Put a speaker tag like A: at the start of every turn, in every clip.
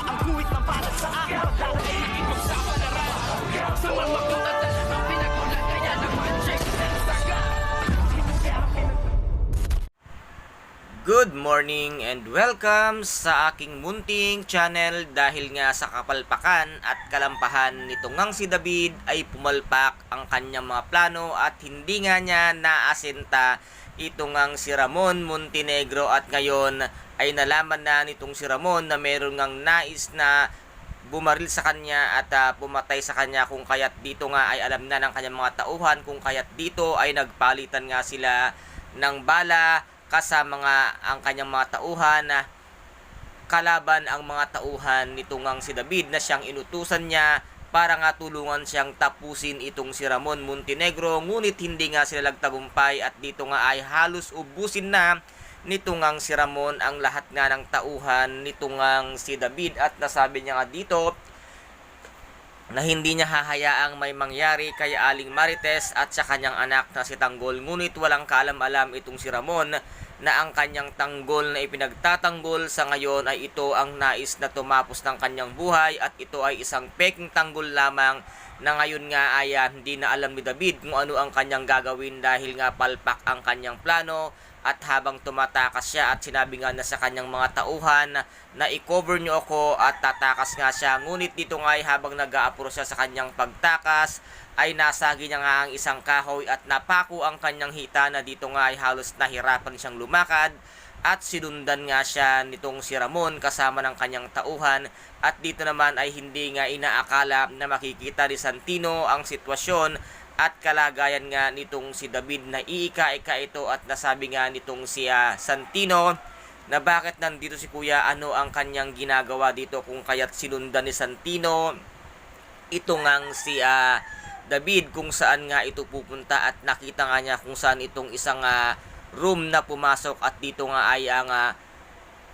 A: Ang guhit na para sa akin pagdadaig ipagsapalaran sa mga katatan ang pinagulan kaya naman check saga.
B: Good morning and welcome sa aking munting channel. Dahil nga sa kapalpakan at kalampahan nito ngang si David ay pumalpak ang kanyang mga plano at hindi nga niya naasinta ito ngang si Ramon Montenegro, at ngayon ay nalaman na nitong si Ramon na meron ngang nais na bumaril sa kanya at pumatay sa kanya, kung kaya't dito nga ay alam na ng kanyang mga tauhan, kung kaya't dito ay nagpalitan nga sila ng bala kasama nga ang kanyang mga tauhan na kalaban ang mga tauhan nito ngang si David na siyang inutusan niya para nga tulungan siyang tapusin itong si Ramon Montenegro. Ngunit hindi nga sila nagtagumpay at dito nga ay halos ubusin na nito ngang si Ramon ang lahat nga ng tauhan nito ngang si David, at nasabi niya nga dito na hindi niya hahayaang may mangyari kay Aling Marites at sa kanyang anak na si Tanggol. Ngunit walang kaalam-alam itong si Ramon na ang kanyang tanggol na ipinagtatanggol sa ngayon ay ito ang nais na tumapos ng kanyang buhay, at ito ay isang peking tanggol lamang na ngayon nga ay hindi na alam ni David kung ano ang kanyang gagawin dahil nga palpak ang kanyang plano. At habang tumatakas siya at sinabi nga na sa kanyang mga tauhan na i-cover nyo ako, at tatakas nga siya. Ngunit dito nga ay habang nag-aapuro siya sa kanyang pagtakas ay nasagi niya nga ang isang kahoy at napako ang kanyang hita, na dito nga ay halos nahirapan siyang lumakad. At sinundan nga siya nitong si Ramon kasama ng kanyang tauhan, at dito naman ay hindi nga inaakala na makikita ni Santino ang sitwasyon at kalagayan nga nitong si David na iika-ika ito, at nasabi nga nitong si Santino na bakit nandito si kuya, ano ang kanyang ginagawa dito, kung kaya't sinundan ni Santino ito ngang si David kung saan nga ito pupunta, at nakita nga niya kung saan itong isang room na pumasok, at dito nga ay ang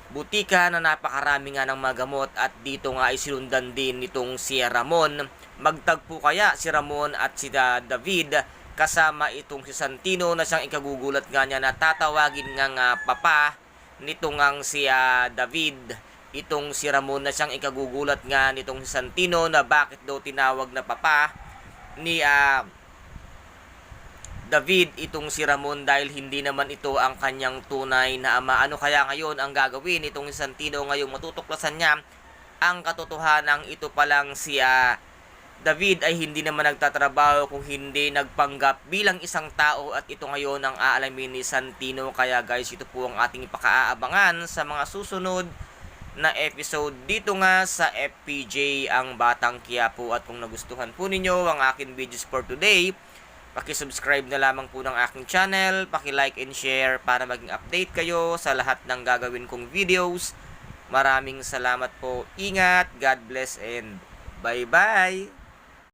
B: butika na napakarami nga ng mga gamot, at dito nga ay sinundan din nitong si Ramon. Magtagpo kaya si Ramon at si David kasama itong si Santino na siyang ikagugulat nga niya na tatawagin nga papa nito ngang si David itong si Ramon, na siyang ikagugulat nga nitong si Santino na bakit daw tinawag na papa ni David itong si Ramon dahil hindi naman ito ang kanyang tunay na ama. Ano kaya ngayon ang gagawin itong si Santino ngayong matutuklasan niya ang katotohanan? Ito palang si David ay hindi naman nagtatrabaho kung hindi nagpanggap bilang isang tao, at ito ngayon ang aalamin ni Santino. Kaya guys, ito po ang ating ipakaabangan sa mga susunod na episode dito nga sa FPJ ang Batang Quiapo. At kung nagustuhan po ninyo ang aking videos for today, paki-subscribe na lamang po ng aking channel, paki-like and share para maging update kayo sa lahat ng gagawin kong videos. Maraming salamat po. Ingat, God bless, and bye-bye!